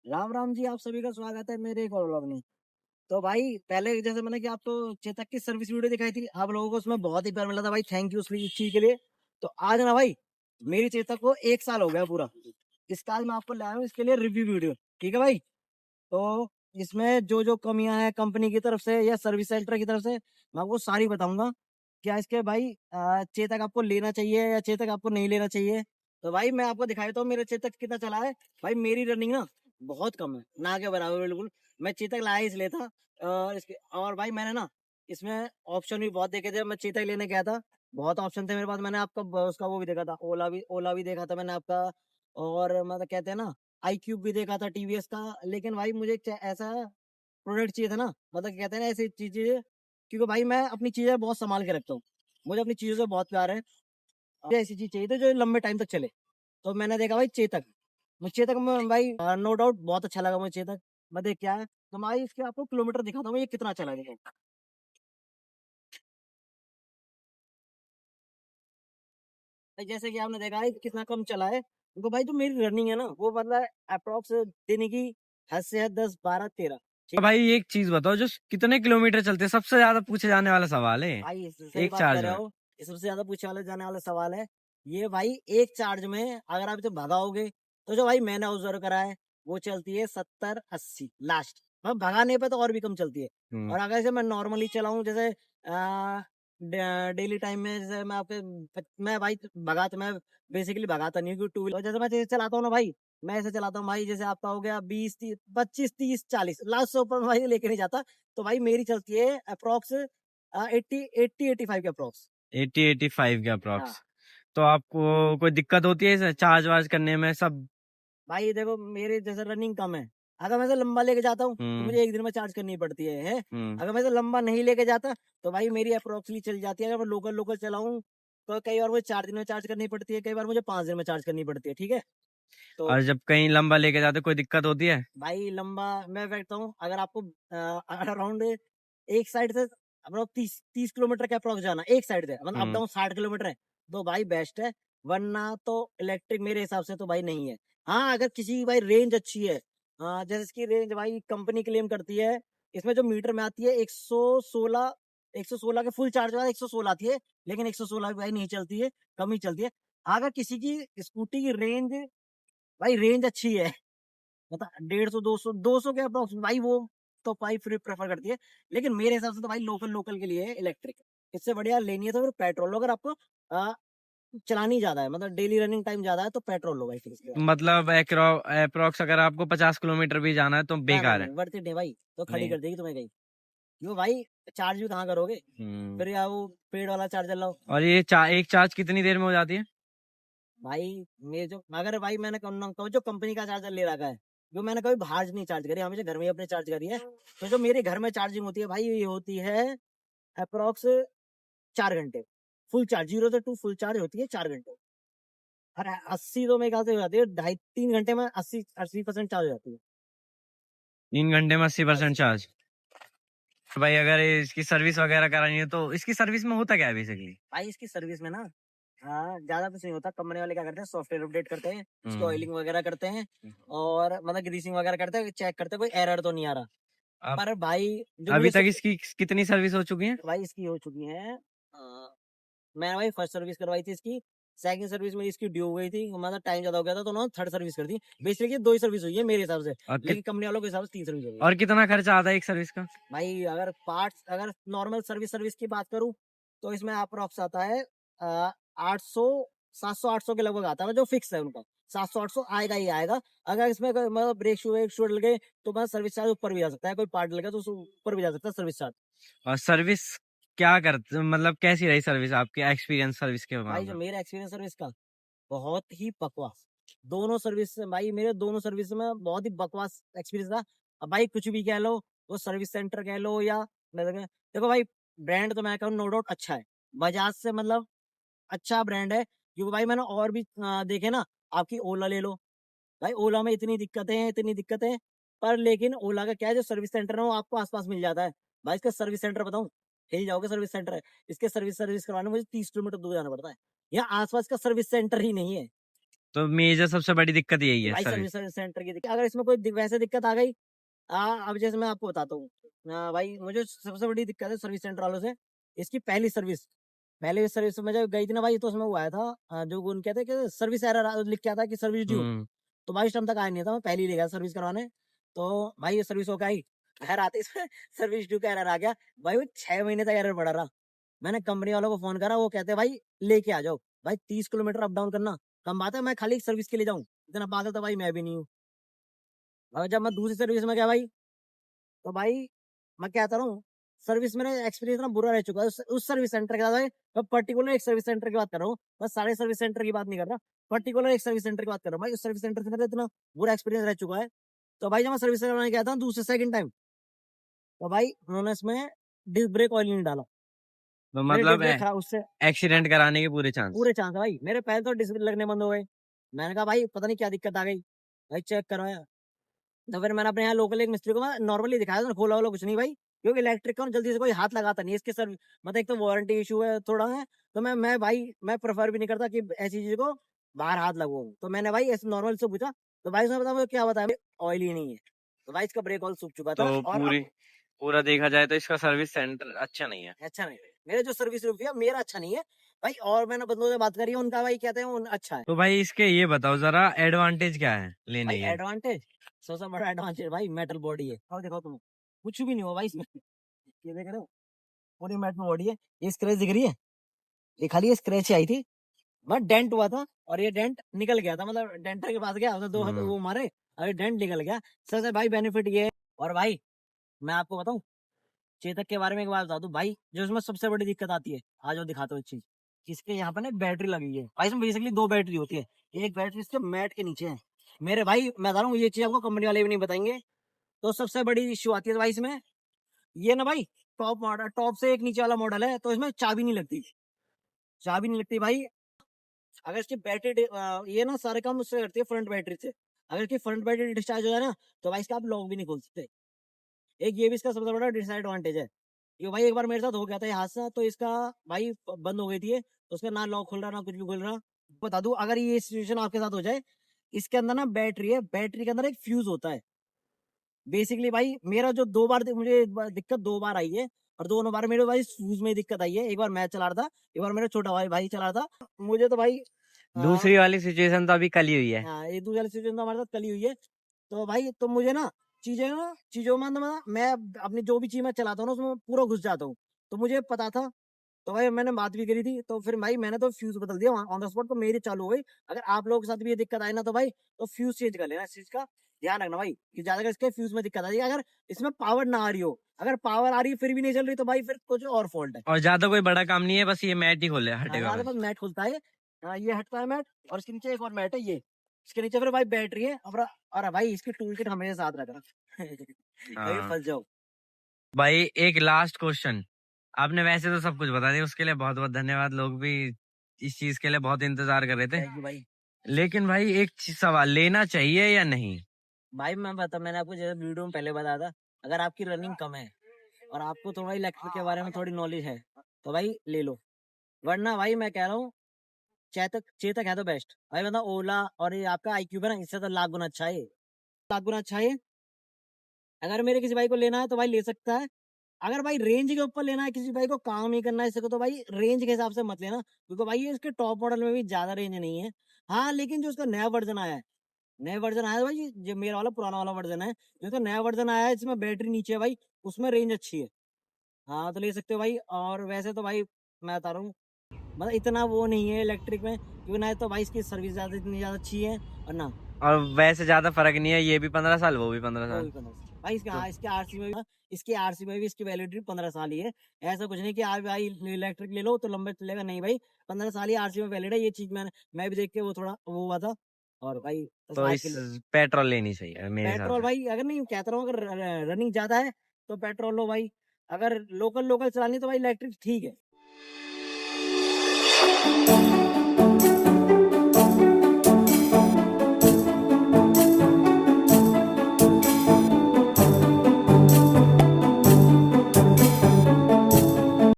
राम राम जी, आप सभी का स्वागत है मेरे एक और व्लॉग में। तो भाई पहले जैसे मैंने कि आपको चेतक की सर्विस वीडियो दिखाई थी, आप लोगों को उसमें बहुत ही प्यार मिला था भाई, थैंक यू उस चीज के लिए। तो आज ना भाई, मेरी चेतक को 1 साल हो गया पूरा। इस साल मैं आपको लाया हूँ इसके लिए रिव्यू वीडियो, ठीक है भाई। तो इसमें जो जो कमियां हैं कंपनी की तरफ से या सर्विस सेंटर की तरफ से, मैं आपको सारी बताऊंगा। क्या इसके भाई चेतक आपको लेना चाहिए या चेतक आपको नहीं लेना चाहिए। तो भाई मैं आपको दिखाई देता हूँ मेरा चेतक कितना चला है। भाई मेरी रनिंग ना बहुत कम है, ना के बराबर बिल्कुल। मैं चेतक लाया इसलिए था इसके, और भाई मैंने ना इसमें ऑप्शन भी बहुत देखे थे। मैं चेतक लेने गया था, बहुत ऑप्शन थे मेरे पास। मैंने आपका उसका वो भी देखा था, ओला भी देखा था मैंने आपका। और मतलब कहते हैं ना, आई क्यूब भी देखा था टीवीएस का। लेकिन भाई मुझे एक ऐसा प्रोडक्ट चाहिए था ना, मतलब कहते हैं ना ऐसी चीजें। क्योंकि भाई मैं अपनी चीजें बहुत संभाल के रखता हूँ, मुझे अपनी चीजों से बहुत प्यार है। मुझे ऐसी चीज चाहिए थी जो लंबे टाइम तक चले। तो मैंने देखा भाई चेतक। मुझे चेतक में भाई नो डाउट बहुत अच्छा लगा मुझे चेतक। मैं देख क्या है, तो भाई इसके आपको किलोमीटर दिखाता हूँ ये कितना चला गया। भाई जैसे कि आपने देखा है कि कितना कम चला है। तो भाई जो मेरी रनिंग है ना, वो मतलब अप्रोक्स देने की हद से हद 10 12 13। तो भाई एक चीज बताओ, जो कितने किलोमीटर चलते हैं, सबसे ज्यादा पूछे जाने वाला सवाल है भाई सही एक बात कर चार्ज रहे में। हो। ये सबसे ज्यादा पूछने वाले जाने वाला सवाल है। ये भाई एक चार्ज में अगर आप इसे भगाओगे, तो जो भाई मैंने ऑब्जर्व करा है, वो चलती है 70 80 लास्ट। मतलब भगाने पे तो और भी कम चलती है। हम्म। और अगर इसे मैं नॉर्मली चलाऊं, जैसे डेली टाइम में, जैसे मैं आपके मैं भाई भगा तो मैं बेसिकली भगाता नहीं हूँ, क्योंकि टू व्हीलर जैसे मैं चलाता हूँ ना भाई, मैं ऐसे चलाता हूँ भाई जैसे आपका हो गया 20 25 30 40 लास्ट से ऊपर मैं भाई लेके नहीं जाता। तो भाई मेरी चलती है अप्रोक्स 80 85 के अप्रोक्स। 80 85 के हाँ अप्रोक्स। तो आपको कोई दिक्कत होती है इसे चार्ज वार्ज करने में सब? भाई देखो, मेरे जैसे रनिंग कम है। अगर मैं इसे लंबा लेके जाता हूँ तो हम्म। मुझे एक दिन में चार्ज करनी पड़ती है। हम्म। अगर मैं इसे लंबा नहीं लेके जाता, तो भाई मेरी अप्रोक्सली चली जाती है। अगर मैं लोकल लोकल चलाऊं, तो कई बार मुझे 4 दिन में चार्ज करनी पड़ती है, कई बार मुझे 5 दिन में चार्ज करनी पड़ती है, ठीक है। तो और जब कहीं लंबा लेके जाते कोई दिक्कत होती है? भाई लंबा मैं बैठता हूँ, अगर आपको अराउंड एक साइड से अप्रोक्स 30 30 किलोमीटर के अप्रोक्स जाना, एक साइड से मतलब अप हम्म। डाउन 60 किलोमीटर है, तो भाई बेस्ट है। वरना तो इलेक्ट्रिक मेरे हिसाब से तो भाई नहीं है। हाँ अगर किसी की भाई रेंज अच्छी है, जैसे इसकी रेंज भाई कंपनी क्लेम करती है, इसमें जो मीटर में आती है 116 के फुल चार्ज बाद 116 आती है। लेकिन 116 भी भाई नहीं चलती है, कम ही चलती है। अगर किसी की स्कूटी की रेंज, भाई रेंज अच्छी है, मतलब 150 200 के अप्रोक्स भाई, वो तो भाई फ्री प्रेफर करती है। लेकिन मेरे हिसाब से तो भाई लोकल लोकल के लिए है इलेक्ट्रिक। इससे बढ़िया लेनी है तो फिर पेट्रोल लो। अगर आपको आ, चलानी ज्यादा है, मतलब डेली रनिंग टाइम ज्यादा है, तो पेट्रोल लो भाई फिर इसके बाद। मतलब अप्रोक्स अगर आपको 50 किलोमीटर भी जाना है तो ना ना बेकार है? नहीं, वर्थ इट नहीं भाई, तो खड़ी नहीं। कर देगी तुम्हें कहीं। क्यों भाई, चार्ज भी कहाँ करोगे। हम्म। फिर या वो पेड़ वाला चार्जर लाओ। और ये एक चार्ज कितनी देर में हो जाती है? भाई मेरे जो, अगर भाई मैंने जो कंपनी का चार्जर ले रखा है, जो मैंने कभी बाहर नहीं चार्ज करी, हमेशा घर में ही अपने चार्ज करी है। तो जो मेरे घर में चार्जिंग होती है भाई, ये होती है अप्रोक्स 4 घंटे। फुल चार्ज 0 से 2 फुल चार्ज होती है 4 घंटे। और 80 तो मेरे ख्याल से हो जाती है 2.5 3 घंटे में, 80% चार्ज हो जाती है। 3 घंटे में 80% बस चार्ज? भाई अगर इसकी सर्विस वगैरह करानी है तो इसकी सर्विस में होता क्या है बेसिकली? भाई इसकी सर्विस में ना, हाँ ज्यादा कुछ नहीं होता। कंपनी वाले क्या करते हैं, सॉफ्टवेयर अपडेट करते हैं, इसकी हम्म। ऑयलिंग वगैरह करते हैं, और मतलब ग्रीसिंग वगैरह करते हैं, चेक करते हैं कोई एरर तो नहीं आ रहा। अब पर भाई जो अभी मुझे तक इसकी कितनी सर्विस हो चुकी है? भाई इसकी हो चुकी है, मैं भाई फर्स्ट सर्विस करवाई थी इसकी। सेकंड सर्विस में इसकी ड्यू हो गई थी, मतलब टाइम ज्यादा हो गया था, तो उन्होंने थर्ड सर्विस कर दी। बेसिकली 2 ही सर्विस हुई है मेरे हिसाब से। और लेकिन कंपनी वालों के हिसाब से 3 सर्विस हो गई है। और कितना खर्चा आता है एक सर्विस का? भाई अगर पार्ट्स, अगर नॉर्मल सर्विस सर्विस की बात करूं, तो इसमें अप्रोक्स आता है 800 700 800 के लगभग आता है, जो फिक्स है उनका। 700 800 आएगा ही आएगा। अगर इसमें मतलब ब्रेक शू एक शू लगे, तो मतलब सर्विस चार्ज ऊपर भी जा सकता है। कोई पार्ट लगे तो ऊपर भी जा सकता है सर्विस चार्ज। और सर्विस क्या करते, मतलब कैसी रही सर्विस, आपके एक्सपीरियंस सर्विस के भाई जो मामले में? मेरा एक्सपीरियंस सर्विस का, बहुत ही बकवास। दोनों सर्विस से भाई, मेरे दोनों सर्विस में बहुत ही बकवास एक्सपीरियंस था। अब भाई कुछ भी कह लो, वो सर्विस सेंटर कह लो या देखो भाई, ब्रांड तो मैं कहूँ नो डाउट अच्छा है। बजाज से मतलब अच्छा ब्रांड है। क्योंकि भाई मैंने और भी देखे ना, आपकी ओला ले लो। भाई ओला में इतनी दिक्कतें हैं, इतनी दिक्कतें। पर लेकिन ओला का क्या है, जो सर्विस सेंटर है वो आपको आसपास मिल जाता है। भाई इसका सर्विस सेंटर बताऊं, हिल जाओगे सर्विस सेंटर है। इसके सर्विस सर्विस करवाने मुझे 30 किलोमीटर दूर जाना पड़ता है। यहाँ आसपास का सर्विस सेंटर ही नहीं है। तो मेजर सबसे बड़ी दिक्कत यही है भाई सर्विस। सर्विस सेंटर की दिक्कत, अगर इसमें कोई वैसे दिक्कत आ गई, अब जैसे मैं आपको बताता हूँ, भाई मुझे सबसे बड़ी दिक्कत है सर्विस सेंटर वालों से, इसकी पहली सर्विस में जब गई थी ना भाई, तो उसमें वो आया था, जो उनके कहते हैं कि सर्विस एरर लिख के आता है कि सर्विस ड्यू। हम्म। तो भाई इस टाइम तक आया नहीं था, मैं पहले ही ले गया सर्विस करवाने। तो भाई ये सर्विस हो गई, घर आते इसमें सर्विस ड्यू का एरर आ गया। भाई वो 6 महीने तक एरर पड़ा रहा। मैंने कंपनी वालों को फोन करा, वो कहते हैं भाई लेके आ जाओ। भाई 30 किलोमीटर अप डाउन करना कम बात है, मैं खाली सर्विस के लिए जाऊँ, इतना पागल तो भाई मैं भी नहीं हूँ। और जब मैं दूसरी सर्विस में गया भाई, तो भाई मैं कहता रहा हूँ, सर्विस मेरा एक्सपीरियंस ना बुरा रह चुका है उस सर्विस सेंटर के साथ भाई। मैं पर्टिकुलर एक सर्विस सेंटर की बात कर रहा हूँ, मैं सारे सर्विस सेंटर की बात नहीं कर रहा, पर्टिकुलर एक सर्विस सेंटर की बात कर रहा हूँ भाई। उस सर्विस सेंटर से मेरा इतना बुरा एक्सपीरियंस रह चुका है। तो भाई जब मैं सर्विस करवाने गया था दूसरे सेकंड टाइम, तो भाई उन्होंने इसमें डिस्क ब्रेक ऑयल नहीं डाला। तो मेरे डिस्क मतलब ब्रेक खराब, उससे एक्सीडेंट कराने के पूरे चांस। पूरे चांस है भाई। मेरे पैर तो डिस्क लगने बंद हो गए। मैंने कहा भाई पता नहीं क्या दिक्कत आ गई, भाई चेक करवाया। तो फिर मैंने अपने यहाँ लोकल एक मिस्त्री को मैं नॉर्मली दिखाया था, खोला वाला कुछ नहीं भाई, क्योंकि इलेक्ट्रिक का ना जल्दी से कोई हाथ लगाता नहीं है इसके सर, मतलब एक तो वारंटी इशू है थोड़ा है। तो मैं भाई मैं प्रेफर भी नहीं करता कि ऐसी चीज को बाहर हाथ लगवाओ। तो मैंने भाई ऐसे नॉर्मल से पूछा, तो भाई उसने बताया क्या बताया, ऑयल ही नहीं है। तो भाई इसका ब्रेक ऑयल सूख चुका था, तो और अब पूरा देखा जाए तो इसका सर्विस सेंटर अच्छा नहीं है। अच्छा नहीं है। मेरे जो सर्विस रिव्यू है मेरा अच्छा नहीं है भाई, और मैंने बंदों से बात करी है, उनका भाई कहते हैं अच्छा है। तो भाई इसके ये बताओ जरा एडवांटेज क्या है भाई लेने के। एडवांटेज, सबसे बड़ा एडवांटेज भाई मेटल बॉडी है। और देखो तुम, कुछ भी नहीं हो भाई इसमें, ये देख रहे हो, पूरी मेटल बॉडी है। ये स्क्रैच दिख रही है, ये खाली स्क्रैच आई थी, मैं डेंट हुआ था, और ये डेंट निकल गया था, मतलब डेंटर के पास गया उसने दो हाथ हम्म। वो मारे, और डेंट निकल गया। सबसे भाई बेनिफिट ये है। और भाई मैं आपको बताऊं, चेतक के बारे में एक बात बता दूं भाई, जो इसमें सबसे बड़ी दिक्कत आती है, आज वो दिखाता हूँ एक चीज। इसके यहाँ पे ना बैटरी लगी है भाई, इसमें बेसिकली दो बैटरी होती है, एक बैटरी इसके मैट के नीचे है। मेरे भाई मैं बता रहा हूँ, ये चीज आपको कंपनी वाले भी नहीं बताएंगे। तो सबसे बड़ी इश्यू आती है भाई इसमें, ये ना भाई टॉप मॉडल, टॉप से एक नीचे वाला मॉडल है, तो इसमें चाबी नहीं लगती, चाबी नहीं लगती भाई। अगर इसकी बैटरी ये ना सारे काम उससे करती है, फ्रंट बैटरी से। अगर इसकी फ्रंट बैटरी डिस्चार्ज हो जाए ना, तो भाई इसका आप लॉक भी नहीं खोल सकते। एक ये भी इसका सबसे बड़ा डिसएडवांटेज है। ये भाई एक बार मेरे साथ हो गया था ये हादसा, तो इसका भाई बंद हो गई थी ये, तो उसका ना लॉक खुल रहा ना कुछ भी खुल रहा। बता दूं, अगर ये सिचुएशन आपके साथ हो जाए, इसके अंदर ना बैटरी है, बैटरी के अंदर एक फ्यूज होता है। बेसिकली भाई मेरा जो दो बार मुझे दिक्कत दो बार आई है, और दोनों बार मेरे भाई फ्यूज में दिक्कत आई है। एक बार मैं चला रहा था, एक बार मेरा छोटा भाई भाई चला रहा था। मुझे तो भाई दूसरी वाली सिचुएशन तो अभी कल ही हुई है। हाँ, एक दूसरे सिचुएशन तो हमारे साथ कल ही हुई है। तो भाई तो मुझे ना चीजों में ना मैं अपनी जो भी चीज मैं चलाता हूँ ना उसमें पूरा घुस जाता हूँ। तो मुझे पता था, तो भाई मैंने बात भी करी थी, तो फिर भाई मैंने तो फ्यूज बदल दिया ऑन द स्पॉट, तो मेरी चालू हो गई। अगर आप लोगों के साथ भी ये दिक्कत आए ना, तो भाई तो फ्यूज चेंज कर लेना, इस चीज का ध्यान रखना भाई, कि ज्यादा इसके फ्यूज में दिक्कत आ रही है। अगर इसमें पावर ना आ रही हो, अगर पावर आ रही है फिर भी नहीं चल रही, तो भाई फिर कुछ और फॉल्ट है। और ज्यादा कोई बड़ा काम नहीं है, बस ये मैट ही खोले हटेगा हमारे बस। पास मैट खुलता है, ये हटता है मैट, और इसके नीचे एक और मैट है ये, इसके नीचे फिर भाई बैटरी है। और भाई इसकी टूल किट हमेशा साथ रखना कहीं हाँ फंस जाओ। भाई, एक लास्ट क्वेश्चन। आपने वैसे तो सब कुछ बता दिया, उसके लिए बहुत बहुत धन्यवाद। लोग भी इस चीज के लिए बहुत इंतजार कर रहे थे। थैंक यू भाई। लेकिन भाई एक सवाल, लेना चाहिए या नहीं। भाई मैंने आपको जैसे वीडियो में पहले बताया था, अगर आपकी रनिंग कम है और आपको थोड़ा इलेक्ट्रिक के बारे में थोड़ी नॉलेज है, तो भाई ले लो। वरना भाई मैं कह रहा हूँ, चेतक चेतक है तो बेस्ट भाई, मतलब ओला और ये आपका iQube है ना, इससे तो लाख गुना अच्छा है, लाख गुना अच्छा है। अगर मेरे किसी भाई को लेना है तो भाई ले सकता है। अगर भाई रेंज के ऊपर लेना है, किसी भाई को काम ही करना है इसको, तो भाई रेंज के हिसाब से मत लेना, क्योंकि भाई ये इसके टॉप मॉडल में भी ज्यादा रेंज नहीं है। हाँ लेकिन जो उसका नया वर्जन आया है, नया वर्जन आया है भाई, जो मेरा वाला पुराना वाला वर्जन है, जो तो नया वर्जन आया है इसमें बैटरी नीचे है भाई, उसमें रेंज अच्छी है। हाँ तो ले सकते हो भाई। और वैसे तो भाई मैं बता रहा हूँ, मतलब इतना वो नहीं है इलेक्ट्रिक में, क्योंकि ना तो भाई इसकी सर्विस ज्यादा इतनी ज्यादा अच्छी है, और ना और वैसे ज्यादा फर्क नहीं है, ये भी 15 साल, वो भी 15 वो साल भी 15 भाई इसके, तो हाँ इसके आरसी में भी, इसकी आरसी में भी इसकी वैलिडिटी 15 साल ही है। ऐसा कुछ नहीं कि आप भाई इलेक्ट्रिक ले लो तो लंबे चलेगा, नहीं भाई 15 साल ही आरसी में वैलिड है। ये चीज मैं भी देख के वो थोड़ा वो हुआ था। और भाई बस तो आज इस के लिए पेट्रोल लेनी चाहिए मेरे हिसाब पेट्रोल से। भाई, अगर नहीं कहता रहा हूँ, अगर रनिंग ज्यादा है तो पेट्रोल लो भाई, अगर लोकल लोकल चलानी है तो भाई इलेक्ट्रिक ठीक है।